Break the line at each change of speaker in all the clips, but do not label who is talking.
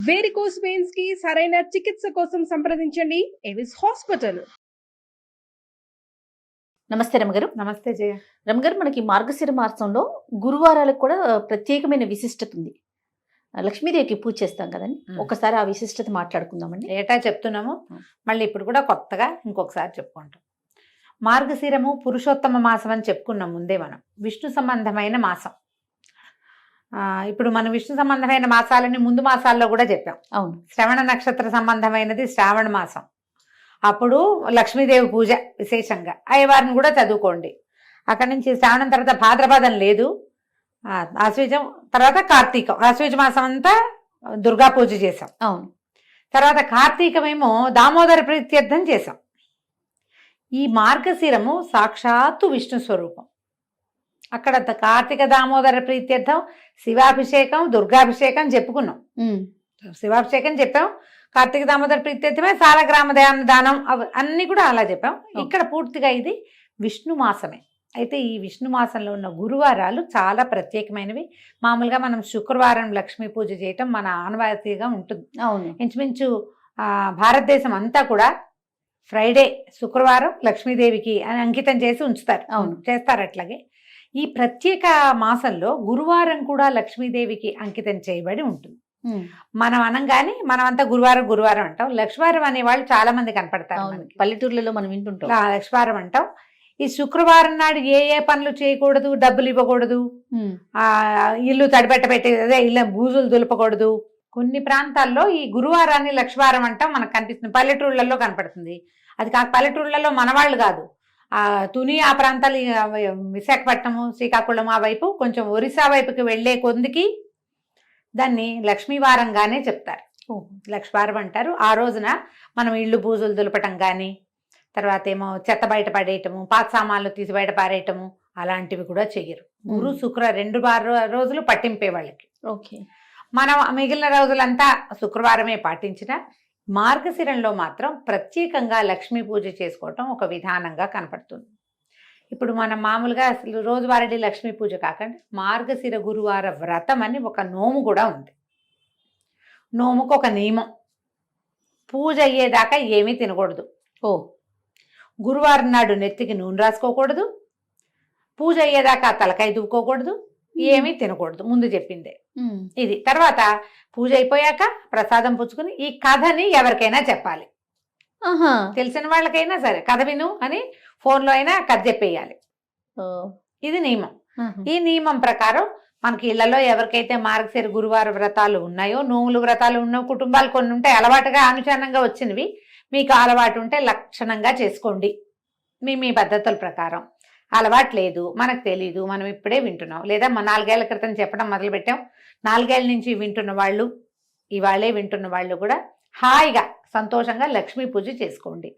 Varicose veins కి సరైన చికిత్స కోసం సంప్రదించండి ఎవిస్ హాస్పిటల్.
నమస్తే రమగారు.
నమస్తే జయ.
రమగారు, మనకి మార్గశిర మాసంలో గురువారాలకు కూడా ప్రత్యేకమైన విశిష్టత ఉంది. లక్ష్మీదేవికి పూజ చేస్తాం కదండి, ఒకసారి ఆ విశిష్టత మాట్లాడుకుందామండి.
ఏటా చెప్తున్నాము, మళ్ళీ ఇప్పుడు కూడా కొత్తగా ఇంకొకసారి చెప్పుకుంటాం. మార్గశిరము పురుషోత్తమ మాసం అని చెప్పుకున్నాం ముందే. మనం విష్ణు సంబంధమైన మాసం. ఇప్పుడు మనం విష్ణు సంబంధమైన మాసాలని ముందు మాసాల్లో కూడా చెప్పాం.
అవును.
శ్రవణ నక్షత్ర సంబంధమైనది శ్రావణ మాసం. అప్పుడు లక్ష్మీదేవి పూజ విశేషంగా అయ్యవారిని కూడా చదువుకోండి. అక్కడి నుంచి శ్రావణం తర్వాత భాద్రపదం లేదు, ఆశ్వీజం తర్వాత కార్తీకం. ఆశ్వీజ మాసం అంతా దుర్గా పూజ చేసాం.
అవును.
తర్వాత కార్తీకమేమో దామోదర ప్రీత్యర్థం చేసాం. ఈ మార్గశిరము సాక్షాత్తు విష్ణు స్వరూపం. అక్కడ కార్తీక దామోదర ప్రీత్యర్థం శివాభిషేకం దుర్గాభిషేకం చెప్పుకున్నాం. శివాభిషేకం చెప్పాం, కార్తీక దామోదర ప్రీత్యర్థమే సాలగ్రామ దానం అన్ని కూడా అలా చెప్పాం. ఇక్కడ పూర్తిగా ఇది విష్ణు మాసమే. అయితే ఈ విష్ణు మాసంలో ఉన్న గురువారాలు చాలా ప్రత్యేకమైనవి. మామూలుగా మనం శుక్రవారం లక్ష్మీ పూజ చేయటం మన ఆనవాయితీగా ఉంటుంది.
అవును.
ఇంచుమించు భారతదేశం అంతా కూడా ఫ్రైడే శుక్రవారం లక్ష్మీదేవికి అంకితం చేసి ఉంచుతారు.
అవును,
చేస్తారు. అట్లాగే ఈ ప్రత్యేక మాసంలో గురువారం కూడా లక్ష్మీదేవికి అంకితం చేయబడి ఉంటుంది. మనం అనంగానే మనమంతా గురువారం గురువారం అంటాం. లక్ష్మీవారం అనే వాళ్ళు చాలా మంది కనపడతారు.
పల్లెటూర్లలో మనం వింటుంటాం
లక్ష్మీవారం అంటాం. ఈ శుక్రవారం నాడు ఏ ఏ పనులు చేయకూడదు, డబ్బులు ఇవ్వకూడదు, ఇల్లు తడిపెట్టబెట్టే ఇల్లు బూజులు దులపకూడదు. కొన్ని ప్రాంతాల్లో ఈ గురువారాన్ని లక్ష్మీవారం అంటాం. మనకు కనిపిస్తుంది, పల్లెటూళ్ళల్లో కనపడుతుంది. అది కాక పల్లెటూళ్ళలో మనవాళ్ళు కాదు, తుని ఆ ప్రాంతాలు, విశాఖపట్నము శ్రీకాకుళం ఆ వైపు కొంచెం ఒరిస్సా వైపుకి వెళ్లే కొందికి దాన్ని లక్ష్మీవారంగానే చెప్తారు. లక్ష్మీవారం అంటారు. ఆ రోజున మనం ఇళ్ళు బూజులు దులపటం కానీ, తర్వాత ఏమో చెత్త బయట పడేయటము, పాత సామాన్లు తీసి బయట పారేయటము అలాంటివి కూడా చెయ్యరు. గురు శుక్ర 2 రోజులు పట్టింపే వాళ్ళకి.
ఓకే.
మనం మిగిలిన రోజులంతా శుక్రవారమే పాటించిన మార్గశిరంలో మాత్రం ప్రత్యేకంగా లక్ష్మీ పూజ చేసుకోవటం ఒక విధానంగా కనపడుతుంది. ఇప్పుడు మనం మామూలుగా అసలు రోజువారీ లక్ష్మీ పూజ కాకుండా మార్గశిర గురువార వ్రతం అని ఒక నోము కూడా ఉంది. నోముకు ఒక నియమం, పూజ అయ్యేదాకా ఏమీ తినకూడదు. గురువారం నాడు నెత్తికి నూనె రాసుకోకూడదు, పూజ అయ్యేదాకా తలకాయ దువ్వుకోకూడదు, ఏమీ తినకూడదు. ముందు చెప్పిందే ఇది. తర్వాత పూజ అయిపోయాక ప్రసాదం పుచ్చుకుని ఈ కథని ఎవరికైనా చెప్పాలి. తెలిసిన వాళ్ళకైనా సరే కథ విను అని ఫోన్లో అయినా కథ చెప్పేయాలి. ఇది నియమం. ఈ నియమం ప్రకారం మనకి ఇళ్లలో ఎవరికైతే మార్గశిర గురువార వ్రతాలు ఉన్నాయో, నోములు వ్రతాలు ఉన్న కుటుంబాలు కొన్ని ఉంటాయి, అలవాటుగా అనుచరణంగా వచ్చినవి. మీకు అలవాటు ఉంటే లక్షణంగా చేసుకోండి మీ పద్ధతుల ప్రకారం. అలవాటు లేదు, మనకు తెలీదు, మనం ఇప్పుడే వింటున్నాం, లేదా 4 ఏళ్ల క్రితం చెప్పడం మొదలుపెట్టాం, 4 ఏళ్ల నుంచి వింటున్న వాళ్ళు, ఇవాళే వింటున్న వాళ్ళు కూడా హాయిగా సంతోషంగా లక్ష్మీ పూజ చేసుకోండి.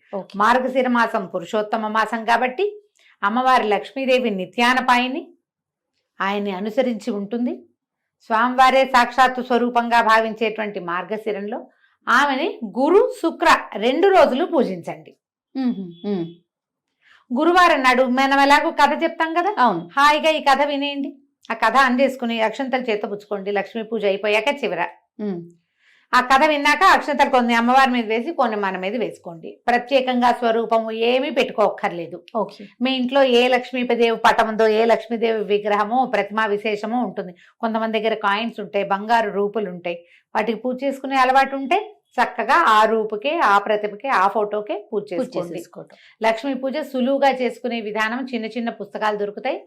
మార్గశిర మాసం పురుషోత్తమ మాసం కాబట్టి అమ్మవారి లక్ష్మీదేవి నిత్యానపాయిని, ఆయన్ని అనుసరించి ఉంటుంది. స్వామివారే సాక్షాత్తు స్వరూపంగా భావించేటువంటి మార్గశిరంలో ఆమెని గురు శుక్ర 2 రోజులు పూజించండి. గురువారం నాడు మనం ఎలాగో కథ చెప్తాం కదా,
అవును,
హాయిగా ఈ కథ వినేయండి. ఆ కథ అందేసుకుని అక్షంతలు చేత పుచ్చుకోండి. లక్ష్మీ పూజ అయిపోయాక చివర ఆ కథ విన్నాక అక్షంతలు కొన్ని అమ్మవారి మీద వేసి కొన్ని మన మీద వేసుకోండి. ప్రత్యేకంగా స్వరూపము ఏమీ పెట్టుకోక్కర్లేదు. మీ ఇంట్లో ఏ లక్ష్మీదేవి పటం ఉందో, ఏ లక్ష్మీదేవి విగ్రహమో ప్రతిమా విశేషమో ఉంటుంది. కొంతమంది దగ్గర కాయిన్స్ ఉంటాయి, బంగారు రూపులు ఉంటాయి, వాటికి పూజ చేసుకునే అలవాటు ఉంటే చక్కగా ఆ రూపుకే, ఆ ప్రతిభకే, ఆ ఫోటోకే పూజ చేసుకోండి. లక్ష్మీ పూజ సులువుగా చేసుకునే విధానం చిన్న చిన్న పుస్తకాలు దొరుకుతాయి.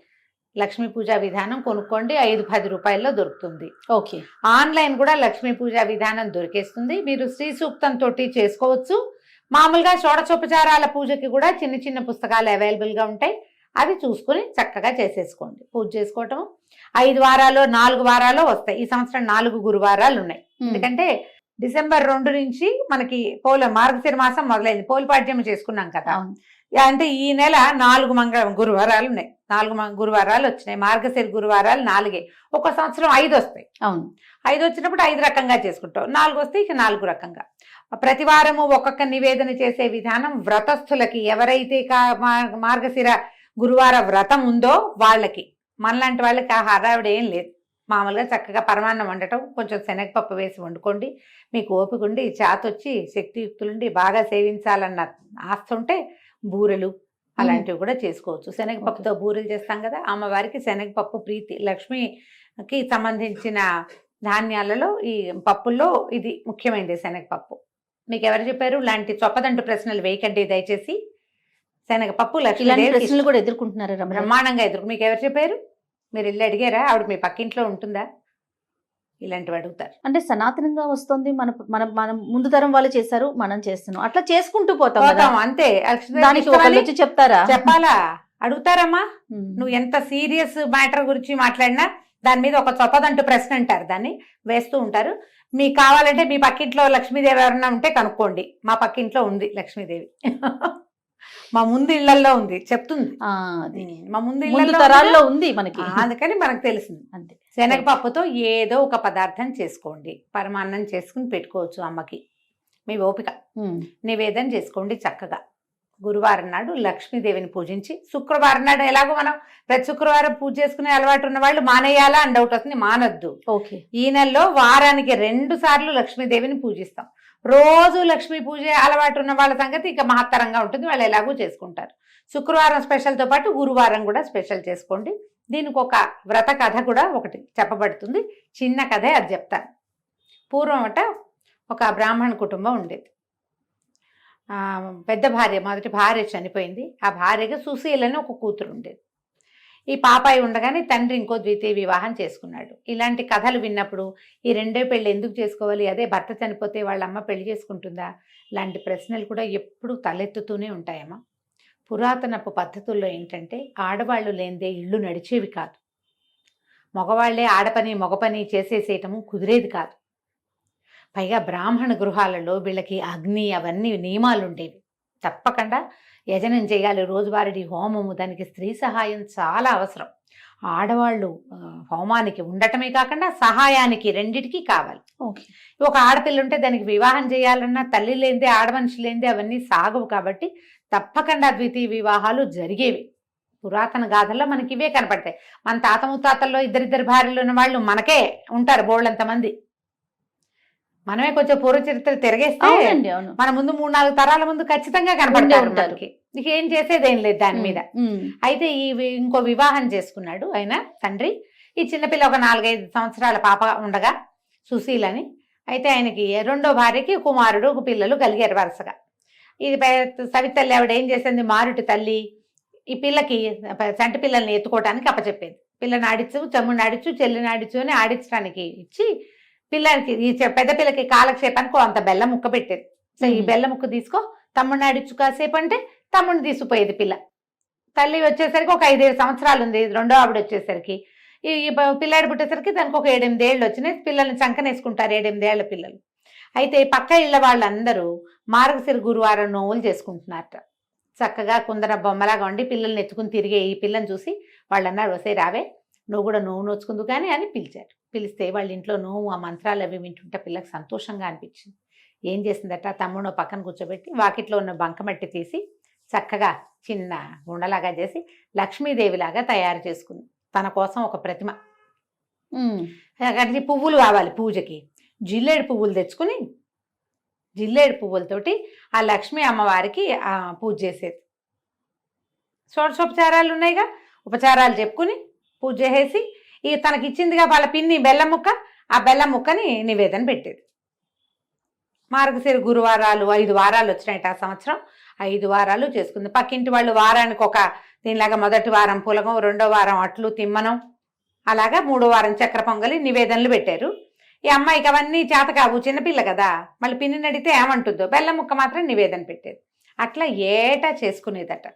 లక్ష్మీ పూజా విధానం కొనుక్కోండి, 5-10 రూపాయల్లో దొరుకుతుంది.
ఓకే.
ఆన్లైన్ కూడా లక్ష్మీ పూజా విధానం దొరికేస్తుంది. మీరు శ్రీ సూక్తంతో చేసుకోవచ్చు. మామూలుగా షోడశోపచారాల పూజకి కూడా చిన్న చిన్న పుస్తకాలు అవైలబుల్గా ఉంటాయి. అవి చూసుకుని చక్కగా చేసేసుకోండి. పూజ చేసుకోవటం 5 వారాలు 4 వారాలు వస్తాయి. ఈ సంవత్సరం 4 గురువారాలు ఉన్నాయి. ఎందుకంటే డిసెంబర్ 2 నుంచి మనకి మార్గశిర మాసం మొదలైంది. పోలిపాడ్యం చేసుకున్నాం కదా. అంటే ఈ నెల 4 గురువారాలు ఉన్నాయి. 4 గురువారాలు వచ్చినాయి. మార్గశిర గురువారాలు 4. ఒక సంవత్సరం 5 వస్తాయి.
అవును.
5 వచ్చినప్పుడు 5 రకంగా చేసుకుంటాం. 4 వస్తే ఇక 4 రకంగా. ప్రతి వారము ఒక్కొక్క నివేదన చేసే విధానం వ్రతస్థులకి, ఎవరైతే మార్గశిర గురువార వ్రతం ఉందో వాళ్ళకి, మనలాంటి వాళ్ళకి ఆ హడావిడ ఏం లేదు. మామూలుగా చక్కగా పరమాన్నం వండటం, కొంచెం శనగపప్పు వేసి వండుకోండి. మీకు ఓపిక ఉండి చేతొచ్చి శక్తియుక్తులుండి బాగా సేవించాలన్న ఆస్తి ఉంటే బూరెలు అలాంటివి కూడా చేసుకోవచ్చు. శనగపప్పుతో బూరెలు చేస్తాం కదా, అమ్మవారికి శనగపప్పు ప్రీతి. లక్ష్మికి సంబంధించిన ధాన్యాలలో ఈ పప్పుల్లో ఇది ముఖ్యమైనది శనగపప్పు. మీకు ఎవరు చెప్పారు? ఇలాంటి చొప్పదంటు ప్రశ్నలు వేయకండి దయచేసి. శనగపప్పు
ఇలాంటి
లక్ష్మీదేవి
ప్రశ్నలు కూడా ఎదుర్కొంటున్నారు రమణ.
బ్రహ్మాండంగా ఎదురు. మీకు ఎవరు చెప్పారు? మీరు వెళ్ళి అడిగారా? ఆవిడ మీ పక్కింట్లో ఉంటుందా? ఇలాంటివి అడుగుతారు.
అంటే సనాతనంగా వస్తుంది, మన మన మనం ముందు తరం వాళ్ళు చేశారు, మనం చేస్తున్నాం, అట్లా చేసుకుంటూ పోతాం కదా.
పోతాం అంతే. లక్ష్మీదేవి
దానికి
ఇష్టమని
ఒకళ్ళు వచ్చి చెప్తారా?
చెప్పాలా? అడుగుతారమ్మా.
ఉమ్.
నువ్వు ఎంత సీరియస్ మ్యాటర్ గురించి మాట్లాడినా దాని మీద ఒక చొప్పదంటూ ప్రశ్న అంటారు, దాన్ని వేస్తూ ఉంటారు. మీకు కావాలంటే మీ పక్కింట్లో లక్ష్మీదేవి ఎవరన్నా ఉంటే కనుక్కోండి. మా పక్కింట్లో ఉంది లక్ష్మీదేవి. మా ముందు ఇళ్లలో ఉంది, చెప్తుంది.
ఆ, అది
మా ముందు
ముందు
ఇళ్లలో
తరాల్లో ఉంది మనకి.
అందుకని మనకు తెలిసింది.
అంతే.
శనగపప్పుతో ఏదో ఒక పదార్థం చేసుకోండి. పరమాన్నం చేసుకుని పెట్టుకోవచ్చు అమ్మకి, మీ ఓపిక.
ఉమ్.
నివేదన చేసుకోండి చక్కగా. గురువారం నాడు లక్ష్మీదేవిని పూజించి, శుక్రవారం నాడు ఎలాగో మనం ప్రతి శుక్రవారం పూజ చేసుకునే అలవాటు ఉన్న వాళ్ళు మానేయాలా అని డౌట్ వస్తుంది. మానొద్దు.
ఓకే.
ఈ నెలలో వారానికి 2 సార్లు లక్ష్మీదేవిని పూజిస్తాం. రోజు లక్ష్మీ పూజ అలవాటు ఉన్న వాళ్ళ సంగతి ఇక మహత్తరంగా ఉంటుంది, వాళ్ళు ఎలాగూ చేసుకుంటారు. శుక్రవారం స్పెషల్తో పాటు గురువారం కూడా స్పెషల్ చేసుకోండి. దీనికి ఒక వ్రత కథ కూడా ఒకటి చెప్పబడుతుంది. చిన్న కథే, అది చెప్తాను. పూర్వం ఒక బ్రాహ్మణ కుటుంబం ఉండేది. పెద్ద భార్య, మొదటి భార్య చనిపోయింది. ఆ భార్యగా సుశీలని ఒక కూతురు ఉండేది. ఈ పాపాయి ఉండగానే తండ్రి ఇంకో ద్వితీయ వివాహం చేసుకున్నాడు. ఇలాంటి కథలు విన్నప్పుడు ఈ రెండో పెళ్ళి ఎందుకు చేసుకోవాలి, అదే భర్త చనిపోతే వాళ్ళ అమ్మ పెళ్లి చేసుకుంటుందా, ఇలాంటి ప్రశ్నలు కూడా ఎప్పుడూ తలెత్తుతూనే ఉంటాయమ్మా. పురాతనపు పద్ధతుల్లో ఏంటంటే ఆడవాళ్ళు లేనిదే ఇళ్ళు నడిచేవి కాదు. మగవాళ్లే ఆడపని మగ పని చేసేసేయటము కుదిరేది కాదు. పైగా బ్రాహ్మణ గృహాలలో వీళ్ళకి అగ్ని అవన్నీ నియమాలు ఉండేవి. తప్పకుండా యజనం చేయాలి, రోజువారీ హోమము, దానికి స్త్రీ సహాయం చాలా అవసరం. ఆడవాళ్ళు హోమానికి ఉండటమే కాకుండా సహాయానికి రెండిటికి కావాలి.
ఓకే.
ఒక ఆడపిల్ల ఉంటే దానికి వివాహం చేయాలన్నా తల్లి లేనిదే, ఆడమనిషి లేనిదే అవన్నీ సాగవు. కాబట్టి తప్పకుండా ద్వితీయ వివాహాలు జరిగేవి. పురాతన గాథల్లో మనకి ఇవే కనపడతాయి. మన తాత ముత్తాతల్లో ఇద్దరిద్దరు భార్యలు ఉన్న వాళ్ళు మనకే ఉంటారు బోళ్ళంతమంది. మనమే కొంచెం పూర్వ చరిత్ర తిరగేస్తే
అవునండి, అవును.
మన ముందు 3-4 తరాల ముందు ఖచ్చితంగా కనపడతారు
ఉంటారు.
మనకి. ఇక ఏం చేసేదేం లేదు దాని మీద. అయితే ఇంకో వివాహం చేసుకున్నాడు ఆయన తండ్రి. ఈ చిన్నపిల్ల ఒక 4-5 సంవత్సరాల పాప ఉండగా, సుశీలని. అయితే ఆయనకి రెండో భార్యకి కుమారుడు, పిల్లలు కలిగారు వరుసగా. ఇది సవితల్లి ఆవిడ ఏం చేసింది, మారుటి తల్లి ఈ పిల్లకి చంటి పిల్లల్ని ఎత్తుకోవడానికి అప్పచెప్పేది. పిల్లని ఆడించు, తమ్ముడిని ఆడించు, చెల్లిని ఆడించు అని ఆడించడానికి ఇచ్చి, పిల్లలకి ఈ పెద్ద పిల్లకి కాలక్షేపానికి అంత బెల్లం ముక్క పెట్టేది. సో ఈ బెల్లం ముక్క తీసుకో, తమ్ముడిని ఆడించు కాసేపు అంటే తమ్ముడిని తీసుకుపోయేది పిల్ల. తల్లి వచ్చేసరికి ఒక 5-7 సంవత్సరాలు ఉంది. రెండో ఆవిడ వచ్చేసరికి, ఈ పిల్లాడి పుట్టేసరికి దానికి ఒక 7-8 ఏళ్ళు వచ్చినాయి. పిల్లల్ని చంకనేసుకుంటారు 7-8 ఏళ్ల పిల్లలు. అయితే పక్క ఇళ్ల వాళ్ళందరూ మార్గశిర గురువారం నోవులు చేసుకుంటున్నారట. చక్కగా కుందర బొమ్మలాగా ఉండి పిల్లల్ని ఎత్తుకుని తిరిగే ఈ పిల్లని చూసి వాళ్ళు అన్నారు, వసే రావే నువ్వు కూడా నోవు నోచుకుందు కానీ అని పిలిచారు. పిలిస్తే వాళ్ళ ఇంట్లో నోవు ఆ మంత్రాలు అవి వింటుంటే పిల్లకి సంతోషంగా అనిపించింది. ఏం చేసిందట, తమ్ముడు పక్కన కూర్చోబెట్టి వాకిట్లో ఉన్న బంకమట్టి తీసి చక్కగా చిన్న గుండలాగా చేసి లక్ష్మీదేవిలాగా తయారు చేసుకుంది. తన కోసం ఒక ప్రతిమ. అక్కడికి పువ్వులు కావాలి పూజకి. జిల్లేడు పువ్వులు తెచ్చుకుని జిల్లేడు పువ్వులతోటి ఆ లక్ష్మీ అమ్మవారికి పూజ చేసేది. షోడశోపచారాలు ఉన్నాయిగా, ఉపచారాలు చెప్పుకుని పూజ చేసేసి తనకి ఇచ్చిందిగా వాళ్ళ పిన్ని బెల్లం ముక్క, ఆ బెల్లం ముక్కని నివేదన పెట్టేది. మార్గశిర గురువారాలు 5 వారాలు వచ్చినాయి ఆ సంవత్సరం. 5 వారాలు చేసుకుంది. పక్కింటి వాళ్ళు వారానికి ఒక దీనిలాగా మొదటి వారం పులగం, రెండో వారం అట్లు తిమ్మనం, అలాగా 3వ వారం చక్కెర పొంగలి నివేదనలు పెట్టారు. ఈ అమ్మాయికి అవన్నీ చేత కావు, చిన్నపిల్ల కదా, మళ్ళీ పిన్నిని అడిగితే ఏమంటుందో, బెల్లం ముక్క మాత్రం నివేదన పెట్టేది. అట్లా ఏటా చేసుకునేదట.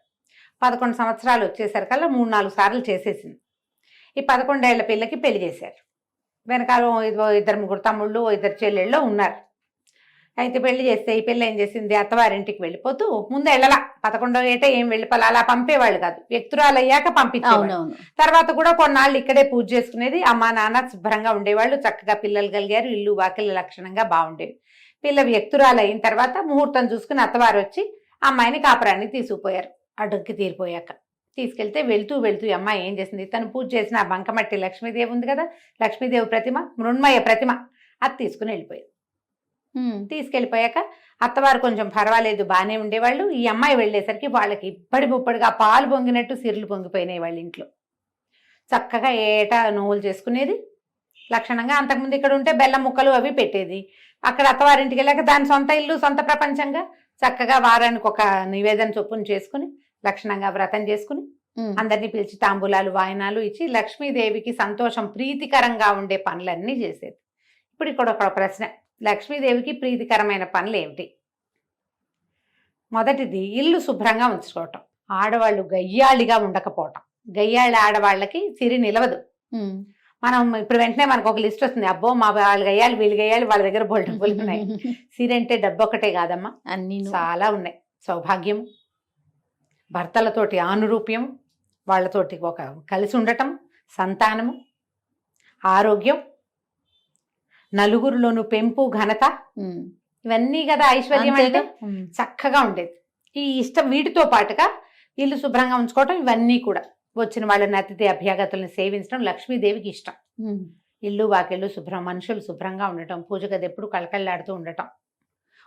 11 సంవత్సరాలు వచ్చేసరికల్లా 3-4 సార్లు చేసేసింది. ఈ 11 ఏళ్ల పిల్లకి పెళ్లి చేశారు. వెనకాల 2-3 తమ్ముళ్ళు, 2 చెల్లెళ్ళు ఉన్నారు. అయితే పెళ్లి చేస్తే ఈ పిల్ల ఏం చేసింది, అత్తవారింటికి వెళ్ళిపోతూ ముందు వెళ్ళలా. 11వ ఏట ఏం వెళ్ళిపోలే, అలా పంపేవాళ్ళు కాదు, వ్యక్తురాలు అయ్యాక పంపించేవాళ్ళు. తర్వాత కూడా కొన్నాళ్ళు ఇక్కడే పూజ చేసుకునేది. అమ్మ నాన్న శుభ్రంగా ఉండేవాళ్ళు, చక్కగా పిల్లలు కలిగారు, ఇల్లు వాకిళ్ళు లక్షణంగా బాగుండేవి. పిల్ల వ్యక్తురాలు అయిన తర్వాత ముహూర్తం చూసుకుని అత్తవారు వచ్చి అమ్మాయిని కాపురాన్ని తీసుకుపోయారు. అడ్డంకి తీరిపోయాక తీసుకెళ్తే వెళ్తూ వెళ్తూ ఈ అమ్మాయి ఏం చేసింది, తను పూజ చేసిన ఆ బంకమట్టి లక్ష్మీదేవి ఉంది కదా, లక్ష్మీదేవి ప్రతిమ, మృణ్మయ ప్రతిమ, అది తీసుకుని వెళ్ళిపోయింది. తీసుకెళ్ళిపోయాక అత్తవారు కొంచెం పర్వాలేదు బాగానే ఉండేవాళ్ళు. ఈ అమ్మాయి వెళ్ళేసరికి వాళ్ళకి ఇప్పటి ముప్పటిగా పాలు పొంగినట్టు సిరులు పొంగిపోయినాయి వాళ్ళ ఇంట్లో. చక్కగా ఏటా నువ్వులు చేసుకునేది లక్షణంగా. అంతకుముందు ఇక్కడ ఉంటే బెల్లం ముక్కలు అవి పెట్టేది. అక్కడ అత్తవారింటికి వెళ్ళాక దాని సొంత ఇల్లు, సొంత ప్రపంచంగా చక్కగా వారానికి ఒక నివేదన చొప్పున చేసుకుని లక్షణంగా వ్రతం చేసుకుని అందరినీ పిలిచి తాంబూలాలు వాయనాలు ఇచ్చి లక్ష్మీదేవికి సంతోషం ప్రీతికరంగా ఉండే పనులన్నీ చేసేది. ఇప్పుడు ఇక్కడ ఒక ప్రశ్న, లక్ష్మీదేవికి ప్రీతికరమైన పనులు ఏమిటి? మొదటిది ఇల్లు శుభ్రంగా ఉంచుకోవటం, ఆడవాళ్ళు గయ్యాళిగా ఉండకపోవటం. గయ్యాళి ఆడవాళ్ళకి సిరి నిలవదు. మనం ఇప్పుడు వెంటనే మనకు ఒక లిస్ట్ వస్తుంది, అబ్బో మా వాళ్ళు గయ్యాలి వీళ్ళు గయ్యాలి వాళ్ళ దగ్గర బోల్ డబ్బులు ఉన్నాయి. సిరి అంటే డబ్బు ఒకటే కాదమ్మా,
అన్ని
చాలా ఉన్నాయి. సౌభాగ్యం, భర్తలతోటి ఆనురూప్యం, వాళ్ళతోటి ఒక కలిసి ఉండటం, సంతానము, ఆరోగ్యం, నలుగురిలోను పెంపు, ఘనత, ఇవన్నీ కదా ఐశ్వర్యం అంటే. చక్కగా ఉండేది. ఈ ఇష్టం వీటితో పాటుగా ఇల్లు శుభ్రంగా ఉంచుకోవటం, ఇవన్నీ కూడా వచ్చిన వాళ్ళని అతిథి అభ్యాగతులను సేవించడం లక్ష్మీదేవికి ఇష్టం. ఇల్లు వాకిళ్ళు శుభ్రం, మనుషులు శుభ్రంగా ఉండటం, పూజ గది ఎప్పుడు కళకళలాడుతూ ఉండటం,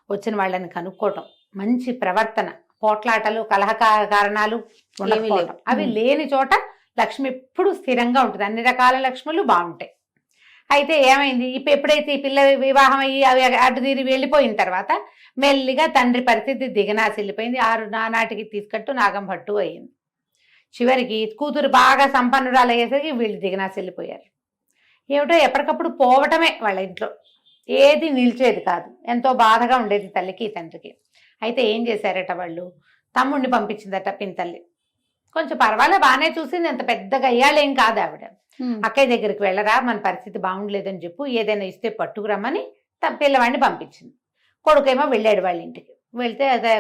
వచ్చిన వాళ్ళని కనుక్కోవటం, మంచి ప్రవర్తన, పోట్లాటలు కలహ కారణాలు ఉండకపోవటం, అవి లేని చోట లక్ష్మి ఎప్పుడు స్థిరంగా ఉంటుంది. అన్ని రకాల లక్ష్ములు బాగుంటాయి. అయితే ఏమైంది, ఇప్పుడు ఎప్పుడైతే ఈ పిల్ల వివాహం అయ్యి అవి అడ్డుదీరి వెళ్ళిపోయిన తర్వాత మెల్లిగా తండ్రి పరిస్థితి దిగనాసి వెళ్ళిపోయింది. నానాటికి తీసుకట్టు నాగం భట్టు అయ్యింది. చివరికి కూతురు బాగా సంపన్నురాలు అయ్యేసరికి వీళ్ళు దిగనాసి వెళ్ళిపోయారు. ఏమిటో ఎప్పటికప్పుడు పోవటమే వాళ్ళ ఇంట్లో, ఏది నిలిచేది కాదు. ఎంతో బాధగా ఉండేది తల్లికి తండ్రికి. అయితే ఏం చేశారట వాళ్ళు, తమ్ముడిని పంపించిందట పినతల్లి. కొంచెం పర్వాలే బాగానే చూసింది, అంత పెద్దగా అయ్యాలేం కాదు ఆవిడ. అక్కయ్య దగ్గరికి వెళ్ళరా, మన పరిస్థితి బాగుండలేదని చెప్పు, ఏదైనా ఇస్తే పట్టుకురమ్మని పిల్లవాడిని పంపించింది. కొడుకేమో వెళ్ళాడు వాళ్ళ ఇంటికి. వెళ్తే అదే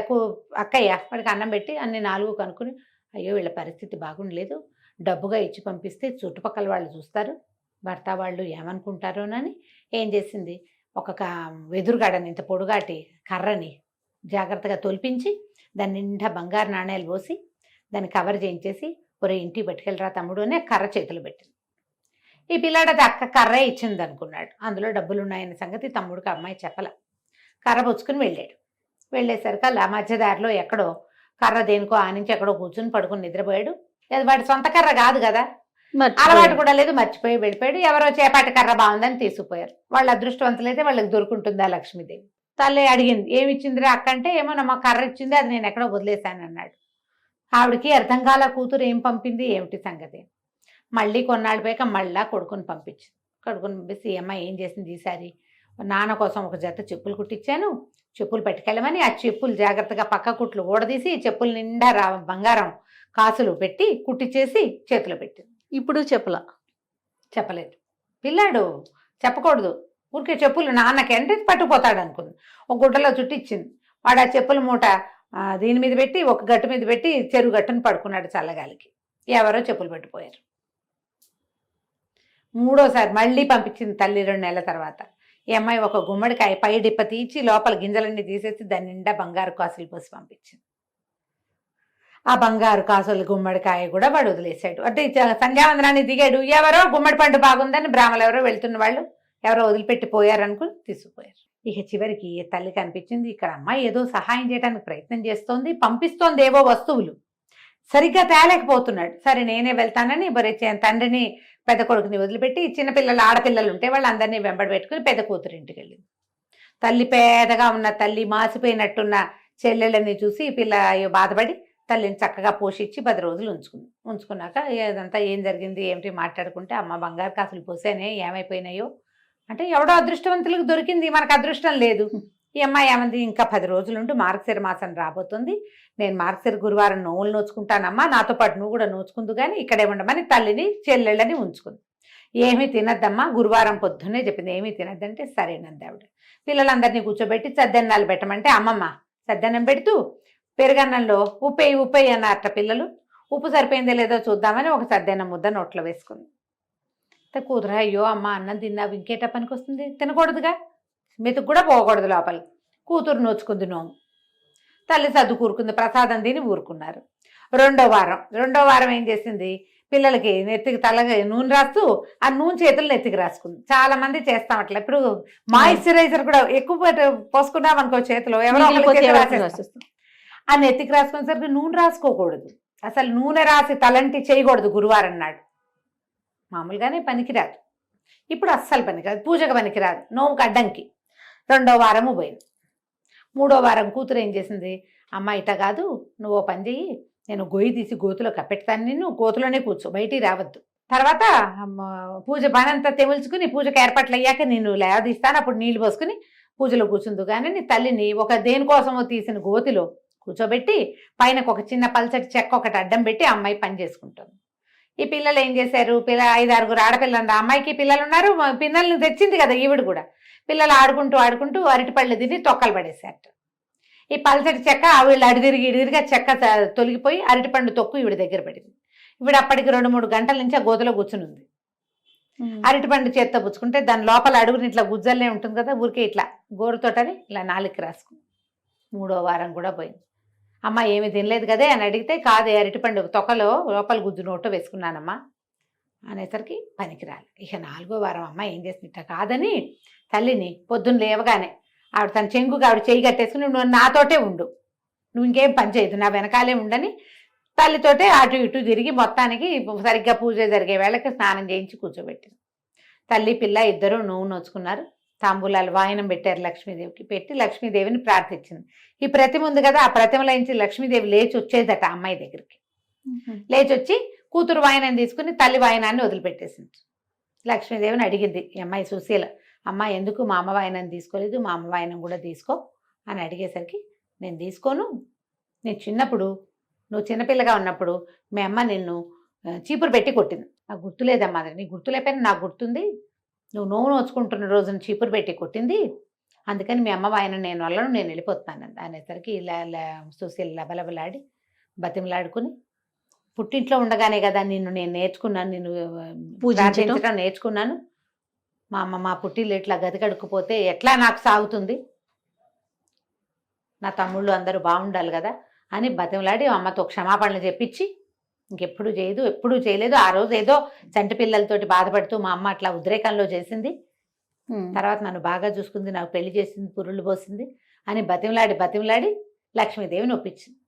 అక్కయ్య వాడికి అన్నం పెట్టి అన్ని 4 కనుక్కుని, అయ్యో వీళ్ళ పరిస్థితి బాగుండలేదు, డబ్బుగా ఇచ్చి పంపిస్తే చుట్టుపక్కల వాళ్ళు చూస్తారు, భర్త వాళ్ళు ఏమనుకుంటారోనని ఏం చేసింది, ఒక వెదురుగాడని ఇంత పొడుగాటి కర్రని జాగ్రత్తగా తొలిపించి దాని నిండా బంగారు నాణేలు పోసి దాన్ని కవర్ చేయించేసి, ఒరే ఇంటికి పట్టుకెళ్ళరా తమ్ముడు అని కర్ర చేతులు పెట్టింది. ఈ పిల్లాడు అది అక్క కర్రే ఇచ్చింది అనుకున్నాడు, అందులో డబ్బులు ఉన్నాయనే సంగతి తమ్ముడికి అమ్మాయి చెప్పల. కర్ర పుచ్చుకుని వెళ్ళాడు. వెళ్ళేసరికి అలా మధ్యదారిలో ఎక్కడో కర్ర దేనికో ఆనించి ఎక్కడో కూర్చుని పడుకుని నిద్రపోయాడు. అది వాడి సొంత కర్ర కాదు కదా, అలవాటు కూడా లేదు, మర్చిపోయి వెళ్ళిపోయాడు. ఎవరో చేపాటి కర్ర బాగుందని తీసుకుపోయారు. వాళ్ళు అదృష్టవంతులైతే వాళ్ళకి దొరుకుంటుందా లక్ష్మీదేవి. తల్లి అడిగింది, ఏమి ఇచ్చిందిరా అక్క అంటే, ఏమో మా కర్ర ఇచ్చింది, అది నేను ఎక్కడో వదిలేశాను అన్నాడు. ఆవిడకి అర్థం కాల, కూతురు ఏం పంపింది ఏమిటి సంగతి. మళ్ళీ కొన్నాళ్ళు పోయాక మళ్ళా కొడుకుని పంపించింది. కొడుకుని పంపిస్తే ఈ అమ్మాయి ఏం చేసింది, ఈసారి నాన్న కోసం ఒక జత చెప్పులు కుట్టించాను, చెప్పులు పెట్టుకెళ్ళమని ఆ చెప్పులు జాగ్రత్తగా పక్క కుట్లు ఊడదీసి చెప్పుల నిండా బంగారం కాసులు పెట్టి కుట్టించేసి చేతిలో పెట్టింది.
ఇప్పుడు
చెప్పలేదు. పిల్లాడు చెప్పకూడదు, ఊరికే చెప్పులు నాన్నకి అంటే పట్టుకుపోతాడు అనుకుంది. ఒక గుడ్డలో చుట్టిచ్చింది. వాడు ఆ చెప్పుల మూట దీని మీద పెట్టి ఒక గట్టు మీద పెట్టి చెరువు గట్టును పడుకున్నాడు చల్లగాలికి. ఎవరో చెప్పులు పెట్టిపోయారు. 3వసారి మళ్ళీ పంపించింది తల్లి 2 నెలల తర్వాత. ఈ అమ్మాయి ఒక గుమ్మడికాయ పై డిప్ప తీసి లోపల గింజలన్నీ తీసేసి దాని నిండా బంగారు కాసులు పోసి పంపించింది. ఆ బంగారు కాసులు గుమ్మడికాయ కూడా వాడు వదిలేశాడు. అంటే సంధ్యావందనాన్ని దిగాడు, ఎవరో గుమ్మడి పండు బాగుందని బ్రాహ్మలు ఎవరో వెళ్తున్న వాళ్ళు ఎవరో వదిలిపెట్టి పోయారనుకుని తీసుకుపోయారు. ఇక చివరికి తల్లికి అనిపించింది, ఇక్కడ అమ్మాయి ఏదో సహాయం చేయడానికి ప్రయత్నం చేస్తోంది, పంపిస్తోంది ఏవో వస్తువులు, సరిగ్గా తేలేకపోతున్నాడు. సరే నేనే వెళ్తానని తండ్రిని పెద్ద కొడుకుని వదిలిపెట్టి చిన్నపిల్లలు ఆడపిల్లలు ఉంటే వాళ్ళందరినీ వెంబడి పెట్టుకుని పెద్ద కూతురు ఇంటికి వెళ్ళింది. తల్లి పేదగా ఉన్న తల్లి మాసిపోయినట్టున్న చెల్లెళ్ళని చూసి పిల్ల బాధపడి తల్లిని చక్కగా పోషించి 10 రోజులు ఉంచుకున్నాక ఇదంతా ఏం జరిగింది ఏమిటి మాట్లాడుకుంటే, అమ్మ బంగారు కాసులు పోసానే ఏమైపోయినాయో అంటే, ఎవడో అదృష్టవంతులకు దొరికింది, మనకు అదృష్టం లేదు. ఈ అమ్మాయి ఏమంది, ఇంకా 10 రోజులుంటూ మార్గశిర మాసం రాబోతుంది, నేను మార్గశిర గురువారం నోవులు నోచుకుంటానమ్మా, నాతో పాటు నువ్వు కూడా నోచుకుందు కానీ ఇక్కడే ఉండమని తల్లిని చెల్లెళ్ళని ఉంచుకుంది. ఏమీ తినద్దమ్మా, గురువారం పొద్దున్నే చెప్పింది, ఏమీ తినద్దంటే సరేనంది ఆవిడ. పిల్లలందరినీ కూర్చోబెట్టి సద్దెన్నాలు పెట్టమంటే అమ్మమ్మ సద్దన్నం పెడుతూ పెరుగన్నంలో ఉప్పేయి అన్నారట పిల్లలు. ఉప్పు సరిపోయిందో లేదో చూద్దామని ఒక సద్దెన్నం ముద్ద నోట్లో వేసుకుంది. కూతురు, అయ్యో అమ్మ అన్నం తిన్నావు ఇంకేట పనికి వస్తుంది, తినకూడదుగా, మెతుకు కూడా పోకూడదు లోపల. కూతురు నోచుకుంది నోము. తల్లి సర్దు కూరుకుంది, ప్రసాదం తిని ఊరుకున్నారు. రెండో వారం ఏం చేసింది, పిల్లలకి నెత్తికి తలగా నూనె రాస్తూ ఆ నూనె చేతులు నెత్తికి రాసుకుంది. చాలా మంది చేస్తాం అట్లా. ఇప్పుడు మాయిశ్చరైజర్ కూడా ఎక్కువ పోసుకున్నాం అనుకో చేతిలో, ఎవరో ఒకరి చేతిలో రాసేస్తాం. ఆ నెత్తికి రాసుకునేసరికి నూనె రాసుకోకూడదు, అసలు నూనె రాసి తలంటి చేయకూడదు గురువారం నాడు. మామూలుగానే పనికిరాదు, ఇప్పుడు అస్సలు పనికిరాదు, పూజకు పనికిరాదు, నోముకు అడ్డంకి. రెండో వారము పోయింది. మూడో వారం కూతురు ఏం చేసింది, అమ్మ ఇట కాదు, నువ్వు ఓ పని చెయ్యి, నేను గొయ్యి తీసి గోతులో కప్పెడతాను, నిన్ను గోతులోనే కూర్చో, బయటికి రావద్దు. తర్వాత పూజ పనంతా తెముల్చుకుని పూజకు ఏర్పాట్లు అయ్యాక నేను లేవదీస్తాను, అప్పుడు నీళ్లు పోసుకుని పూజలో కూర్చుందు. కానీ నీ తల్లిని ఒక దేనికోసమో తీసిన గోతిలో కూర్చోబెట్టి పైనకు ఒక చిన్న పల్చటి చెక్క ఒకటి అడ్డం పెట్టి అమ్మాయి పని చేసుకుంటుంది. ఈ పిల్లలు ఏం చేశారు, 5-6 ఆడపిల్లలు, అమ్మాయికి పిల్లలు ఉన్నారు, పిల్లల్ని తెచ్చింది కదా ఈవిడ కూడా. పిల్లలు ఆడుకుంటూ అరటిపళ్ళు తిని తొక్కలు పడేశారట. ఈ పల్చటి చెక్క వీళ్ళు ఇడిదిరిగా చెక్క తొలగిపోయి అరటిపండు తొక్కు ఈవిడ దగ్గర పడింది. ఈవిడ అప్పటికి 2-3 గంటల నుంచి ఆ గోతలో కూర్చుని ఉంది. అరటిపండు చేత్తో పుచ్చుకుంటే దాని లోపల అడుగుని ఇట్లా గుజ్జల్లే ఉంటుంది కదా, ఊరికే ఇట్లా గోరుతోటని ఇలా నాలుగుకి రాసుకుంది. మూడో వారం కూడా పోయింది. అమ్మ ఏమి తినలేదు కదే అని అడిగితే, కాదే అరటిపండు తొక్కలో లోపల గుజ్జు నోట్లో వేసుకున్నానమ్మా అనేసరికి పనికిరాలి. ఇక 4వ వారం అమ్మ ఏం చేసింది, కాదని తల్లిని పొద్దున్న లేవగానే ఆవిడ తన చెంగుగా ఆవిడ చేయి కట్టేసుకుని, నువ్వు నాతోటే ఉండు, నువ్వు ఇంకేం పని చేయదు, నా వెనకాలే ఉండని తల్లితోటే అటు ఇటు తిరిగి మొత్తానికి సరిగ్గా పూజ జరిగే వేళకి స్నానం చేయించి కూర్చోబెట్టింది. తల్లి పిల్ల ఇద్దరు నువ్వు నోచుకున్నారు, తాంబూలాలు వాయనం పెట్టారు లక్ష్మీదేవికి. పెట్టి లక్ష్మీదేవిని ప్రార్థించింది. ఈ ప్రతిమ ఉంది కదా, ఆ ప్రతిమలో నుంచి లక్ష్మీదేవి లేచి వచ్చేదట అమ్మాయి దగ్గరికి. లేచి వచ్చి కూతురు వాయనం తీసుకుని తల్లి వాయనాన్ని వదిలిపెట్టేసింది. లక్ష్మీదేవిని అడిగింది ఈ అమ్మాయి సుశీల, అమ్మ ఎందుకు మా అమ్మ వాయనాన్ని తీసుకోలేదు, మా అమ్మ వాయనం కూడా తీసుకో అని అడిగేసరికి, నేను తీసుకోను, నేను చిన్నప్పుడు నువ్వు చిన్నపిల్లగా ఉన్నప్పుడు మీ అమ్మ నిన్ను చీపురు పెట్టి కొట్టింది, నాకు గుర్తులేదమ్మా, నీ గుర్తులేకపోయినా నాకు గుర్తుంది, నువ్వు నోవు నోచుకుంటున్న రోజున చీపురు పెట్టి కొట్టింది, అందుకని మీ అమ్మ వాయన నేను వల్లను, నేను వెళ్ళిపోతున్నాను అనేసరికి ఇలా సుశీల లబలబలాడి బతిమలాడుకుని, పుట్టింట్లో ఉండగానే కదా నిన్ను నేను నేర్చుకున్నాను, నిన్ను పూజించడం నేర్చుకున్నాను, మా పుట్టిల్లు ఇట్లా గది కడుక్కుపోతే ఎట్లా నాకు సాగుతుంది, నా తమ్ముళ్ళు అందరూ బాగుండాలి కదా అని బతిమలాడి అమ్మతో క్షమాపణలు చెప్పించి ఇంకెప్పుడు చేయదు, ఎప్పుడూ చేయలేదు. ఆ రోజు ఏదో చంటి పిల్లలతోటి బాధపడుతూ మా అమ్మ అట్లా ఉద్రేకంలో చేసింది, తర్వాత నన్ను బాగా చూసుకుంది, నాకు పెళ్లి చేసింది, పురుళ్ళు పోసింది అని బతిమలాడి లక్ష్మీదేవిని ఒప్పించింది.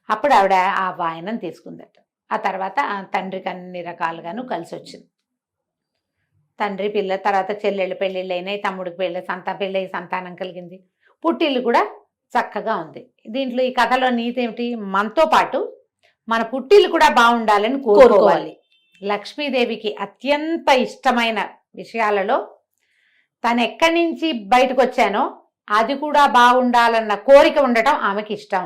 అప్పుడు ఆవిడ ఆ వాయనం తీసుకుందట. ఆ తర్వాత తండ్రికి అన్ని రకాలుగాను కలిసి వచ్చింది. తండ్రి పిల్ల తర్వాత చెల్లెళ్ళు పెళ్ళిళ్ళు అయినాయి, తమ్ముడికి పెళ్ళి సంతానం కలిగింది, పుట్టిల్లు కూడా చక్కగా ఉంది. దీంట్లో ఈ కథలో నీతి ఏమిటి, మనతో పాటు మన పుట్టిల్లు కూడా బాగుండాలని కోరుకోవాలి. లక్ష్మీదేవికి అత్యంత ఇష్టమైన విషయాలలో తను ఎక్కడి నుంచి బయటకు వచ్చానో అది కూడా బాగుండాలన్న కోరిక ఉండటం ఆమెకి ఇష్టం.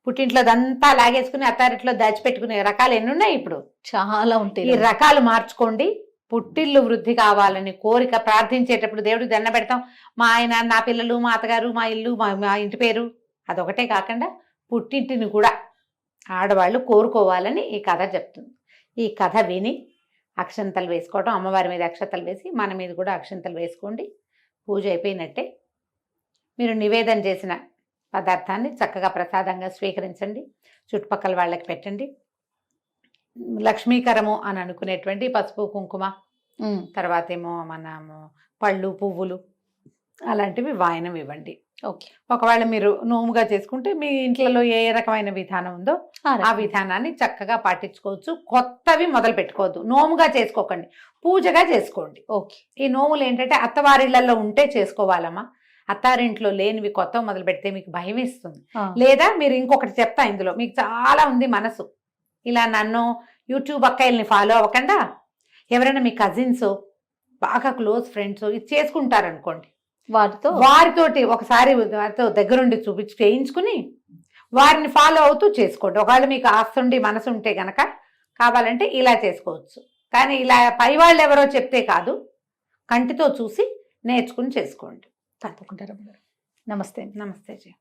పుట్టింట్లో అదంతా లాగేసుకుని అత్తారింట్లో దాచిపెట్టుకునే రకాలు ఎన్ని ఉన్నాయి, ఇప్పుడు
చాలా ఉంటాయి.
ఈ రకాలు మార్చుకోండి. పుట్టిల్లు వృద్ధి కావాలని కోరిక ప్రార్థించేటప్పుడు దేవుడికి దండ పెడతాం, మా ఆయన, నా పిల్లలు, మా అత్తగారు, మా ఇల్లు, మా ఇంటి పేరు, అదొకటే కాకుండా పుట్టింటిని కూడా ఆడవాళ్ళు కోరుకోవాలని ఈ కథ చెప్తుంది. ఈ కథ విని అక్షంతలు వేసుకోవడం, అమ్మవారి మీద అక్షంతలు వేసి మన మీద కూడా అక్షంతలు వేసుకోండి. పూజ అయిపోయినట్టే. మీరు నివేదన చేసిన పదార్థాన్ని చక్కగా ప్రసాదంగా స్వీకరించండి, చుట్టుపక్కల వాళ్ళకి పెట్టండి. లక్ష్మీకరము అని అనుకునేటువంటి పసుపు కుంకుమ, తర్వాత ఏమో మనము పళ్ళు పువ్వులు అలాంటివి వాయనం ఇవ్వండి.
ఓకే.
ఒకవేళ మీరు నోముగా చేసుకుంటే మీ ఇంట్లో ఏ రకమైన విధానం ఉందో ఆ విధానాన్ని చక్కగా పాటించుకోవచ్చు. కొత్తవి మొదలు పెట్టుకోవద్దు, నోముగా చేసుకోకండి, పూజగా చేసుకోండి.
ఓకే.
ఈ నోములు ఏంటంటే అత్తవారిళ్లలో ఉంటే చేసుకోవాలమ్మా, అత్తారింట్లో లేనివి కొత్త మొదలు పెడితే మీకు భయం ఇస్తుంది. లేదా మీరు ఇంకొకటి చెప్తా, ఇందులో మీకు చాలా ఉంది మనసు, ఇలా నన్ను యూట్యూబ్ అక్కయ్యల్ని ఫాలో అవ్వకుండా ఎవరైనా మీ కజిన్స్ బాగా క్లోజ్ ఫ్రెండ్స్ ఇది చేసుకుంటారనుకోండి, వారితోటి ఒకసారి వారితో దగ్గరుండి చేయించుకుని వారిని ఫాలో అవుతూ చేసుకోండి. ఒకవేళ మీకు ఆస్తుండి మనసు ఉంటే గనక కావాలంటే ఇలా చేసుకోవచ్చు. కానీ ఇలా పై వాళ్ళు ఎవరో చెప్తే కాదు, కంటితో చూసి నేర్చుకుని చేసుకోండి.
తప్పకుండా. నమస్తే.
నమస్తే జీ.